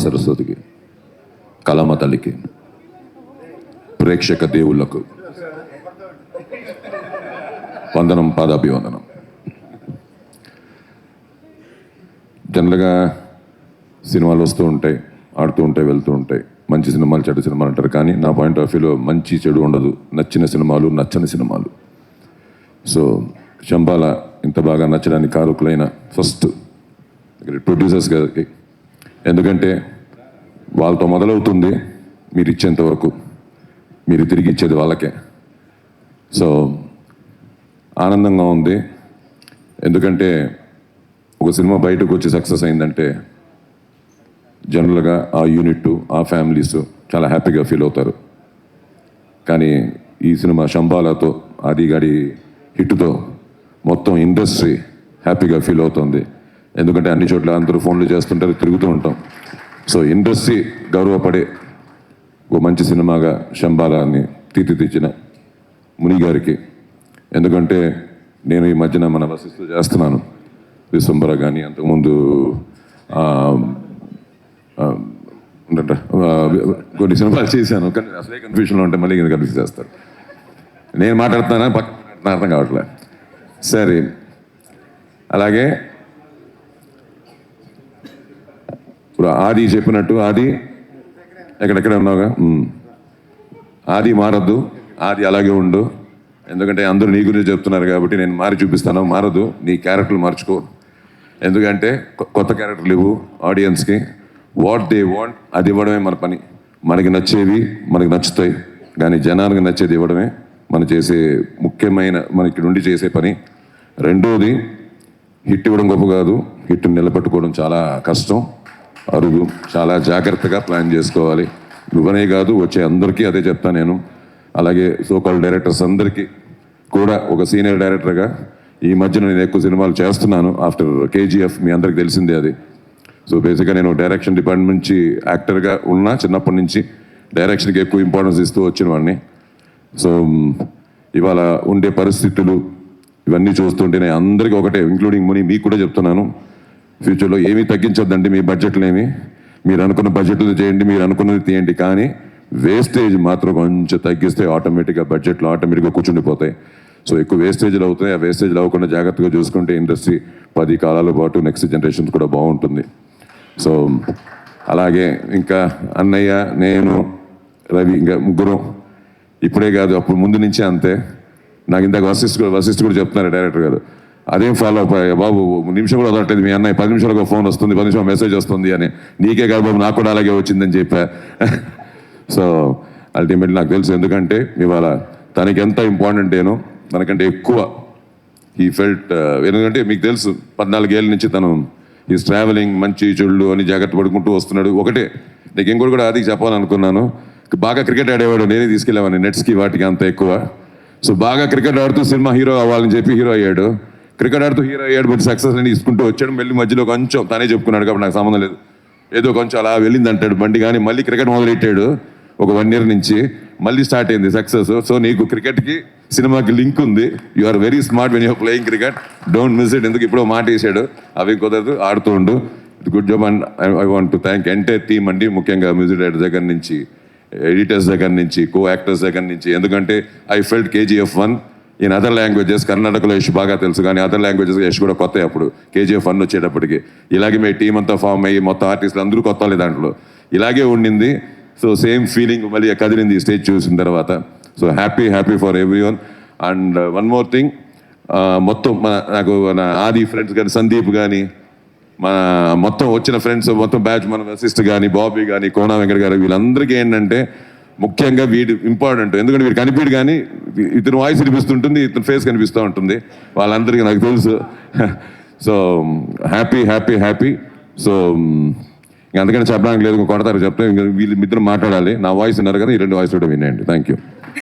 సరస్వతికి, కళామ తల్లికి, ప్రేక్షక దేవుళ్లకు వందనం, పాదాభివందనం. జనరల్గా సినిమాలు వస్తూ ఉంటాయి, ఆడుతూ ఉంటాయి, వెళ్తూ ఉంటాయి. మంచి సినిమాలు, చెడ్డ సినిమాలు అంటారు. కానీ నా పాయింట్ ఆఫ్ వ్యూలో మంచి చెడు ఉండదు. నచ్చిన సినిమాలు, నచ్చని సినిమాలు. సో శంబాల ఇంత బాగా నచ్చడానికి కారకులైన ఫస్ట్ ప్రొడ్యూసర్స్ గారికి, ఎందుకంటే వాళ్ళతో మొదలవుతుంది, మీరు ఇచ్చేంత వరకు మీరు తిరిగి ఇచ్చేది వాళ్ళకే. సో ఆనందంగా ఉంది. ఎందుకంటే ఒక సినిమా బయటకు వచ్చి సక్సెస్ అయిందంటే జనరల్గా ఆ యూనిట్, ఆ ఫ్యామిలీస్ చాలా హ్యాపీగా ఫీల్ అవుతారు. కానీ ఈ సినిమా శంబాలతో, ఆదిగాడి హిట్తో మొత్తం ఇండస్ట్రీ హ్యాపీగా ఫీల్ అవుతుంది. ఎందుకంటే అన్ని చోట్ల అందరూ ఫోన్లు చేస్తుంటారు, తిరుగుతూ ఉంటాం. సో ఇండస్ట్రీ గౌరవపడే ఒక మంచి సినిమాగా శంబాలని తీర్చిదిద్దిన ముని గారికి, ఎందుకంటే నేను ఈ మధ్యన మన వసిస్తూ చేస్తున్నాను విశ్వంబర కానీ, అంతకుముందు కొన్ని సినిమాలు చేశాను. కానీ అసలే కన్ఫ్యూషన్లో ఉంటే మళ్ళీ కన్ఫ్యూజ్ చేస్తారు. నేను మాట్లాడుతున్నాను, పక్కన అర్థం కావట్లే. సరే, అలాగే ఇప్పుడు ఆది చెప్పినట్టు, ఆది ఎక్కడెక్కడ ఉన్నావుగా, ఆది మారద్దు, ఆది అలాగే ఉండు. ఎందుకంటే అందరూ నీ గురించి చెప్తున్నారు కాబట్టి నేను మారి చూపిస్తాను. మారదు, నీ క్యారెక్టర్లు మార్చుకో. ఎందుకంటే కొత్త క్యారెక్టర్లు ఇవ్వు ఆడియన్స్కి. వాట్ దే వాంట్ అది ఇవ్వడమే మన పని. మనకి నచ్చేవి మనకి నచ్చుతాయి, కానీ జనానికి నచ్చేది ఇవ్వడమే మనం చేసే ముఖ్యమైన, మన ఇక్కడ నుండి చేసే పని. రెండోది, హిట్ ఇవ్వడం గొప్ప కాదు, హిట్ని నిలబెట్టుకోవడం చాలా కష్టం, అరుగు. చాలా జాగ్రత్తగా ప్లాన్ చేసుకోవాలి. నువ్వనే కాదు, వచ్చే అందరికీ అదే చెప్తాను నేను. అలాగే సోకాల్ డైరెక్టర్స్ అందరికీ కూడా, ఒక సీనియర్ డైరెక్టర్గా ఈ మధ్యన నేను ఎక్కువ సినిమాలు చేస్తున్నాను ఆఫ్టర్ కేజీఎఫ్, మీ అందరికి తెలిసిందే అది. సో బేసిక్గా నేను డైరెక్షన్ డిపార్ట్మెంట్ నుంచి యాక్టర్గా ఉన్నా, చిన్నప్పటి నుంచి డైరెక్షన్కి ఎక్కువ ఇంపార్టెన్స్ ఇస్తూ వచ్చిన వాడిని. సో ఇవాళ ఉండే పరిస్థితులు ఇవన్నీ చూస్తుంటేనే అందరికీ ఒకటే, ఇంక్లూడింగ్ ముని, మీకు కూడా చెప్తున్నాను, ఫ్యూచర్లో ఏమీ తగ్గించొద్దండి. మీ బడ్జెట్లు ఏమి, మీరు అనుకున్న బడ్జెట్లు చేయండి, మీరు అనుకున్నది తీయండి, కానీ వేస్టేజ్ మాత్రం కొంచెం తగ్గిస్తే ఆటోమేటిక్గా బడ్జెట్లో ఆటోమేటిక్గా కూర్చుండిపోతాయి. సో ఎక్కువ వేస్టేజ్లు అవుతాయి. ఆ వేస్టేజ్లు అవ్వకుండా జాగ్రత్తగా చూసుకుంటే ఇండస్ట్రీ 10 కాలాల పాటు నెక్స్ట్ జనరేషన్స్ కూడా బాగుంటుంది. సో అలాగే ఇంకా అన్నయ్య, నేను, రవి, ఇంకా ముగ్గురం ఇప్పుడే కాదు, అప్పుడు ముందు నుంచే అంతే. నాకు ఇందాక వశిష్ఠ కూడా చెప్తున్నారు డైరెక్టర్ గారు, అదేం ఫాలో అప్ బాబు, నిమిషం కూడా వదలట్లేదు మీ అన్నయ్య, 10 నిమిషాలకు ఫోన్ వస్తుంది, 10 నిమిషాలు మెసేజ్ వస్తుంది అని. నీకే కాదు బాబు, నాకు కూడా అలాగే వచ్చిందని చెప్పా. సో అల్టిమేట్లీ నాకు తెలుసు, ఎందుకంటే ఇవాళ తనకి ఎంత ఇంపార్టెంట్ ఏనో మనకంటే ఎక్కువ ఈ ఫెల్ట్. ఎందుకంటే మీకు తెలుసు, 14 ఏళ్ళ నుంచి తను ఈజ్ ట్రావెలింగ్, మంచి చెళ్ళు అని జాగ్రత్త పడుకుంటూ వస్తున్నాడు. ఒకటే నీకు ఇంకోటి కూడా అది చెప్పాలనుకున్నాను, బాగా క్రికెట్ ఆడేవాడు, నేనే తీసుకెళ్ళేవాడిని నెట్స్కి, వాటికి అంత ఎక్కువ. సో బాగా క్రికెట్ ఆడుతూ సినిమా హీరో అవ్వాలని చెప్పి హీరో అయ్యాడు. క్రికెట్ ఆడుతూ హీరో అయ్యాడు, బట్ సక్సెస్ అని తీసుకుంటూ వచ్చాడు. మళ్ళీ మధ్యలో కొంచెం తనే చెప్పుకున్నాడు కాబట్టి నాకు సంబంధం లేదు, ఏదో కొంచెం అలా వెళ్ళింది అంటాడు బండి. కానీ మళ్ళీ క్రికెట్ మొదలెట్టాడు ఒక 1 year నుంచి, మళ్ళీ స్టార్ట్ అయింది సక్సెస్. సో నీకు క్రికెట్కి సినిమాకి లింక్ ఉంది. You are very smart when you're playing cricket, don't miss it. ఎందుకు ఇప్పుడు మాట వేసాడు, అవి కుదరదు, ఆడుతూ ఉండు. Good job. And I want to thank entire team అండి, ముఖ్యంగా మ్యూజిక్ డైరెక్టర్ దగ్గర నుంచి, ఎడిటర్స్ దగ్గర నుంచి, కో యాక్టర్స్ దగ్గర నుంచి. ఎందుకంటే I felt KGF 1 in other languages. కర్ణాటకలో యష్ బాగా తెలుసు, కానీ అదర్ లాంగ్వేజెస్ యష్ కూడా కొత్త. అప్పుడు KGF 1 వచ్చేటప్పటికి ఇలాగే మీ టీం అంతా ఫామ్ అయ్యి మొత్తం ఆర్టిస్టులు అందరూ కొత్త దాంట్లో ఇలాగే ఉండింది. సో సేమ్ ఫీలింగ్ మళ్ళీ కదిలింది స్టేజ్ చూసిన తర్వాత. So happy for every one. And one more thing, మొత్తం నాకు మన ఆది ఫ్రెండ్స్ కానీ, సందీప్ కానీ, మన మొత్తం వచ్చిన ఫ్రెండ్స్ మొత్తం బ్యాచ్, మన వశిష్ఠ కానీ, బాబీ కానీ, కోనా వెంకట గారు, వీళ్ళందరికీ ఏంటంటే ముఖ్యంగా వీడు ఇంపార్టెంట్. ఎందుకంటే వీడు కనిపించడు, కానీ ఇతను వాయిస్ వినిపిస్తుంటుంది, ఇతను ఫేస్ కనిపిస్తూ ఉంటుంది, వాళ్ళందరికీ నాకు తెలుసు. So happy. సో అందుకని చెప్పడానికి లేదు, కొడతారు చెప్తే. వీళ్ళు ఇద్దరు మాట్లాడాలి, నా వాయిస్ విన్నారు కదా, ఈ 2 వాయిస్ కూడా వినేయండి. Thank you.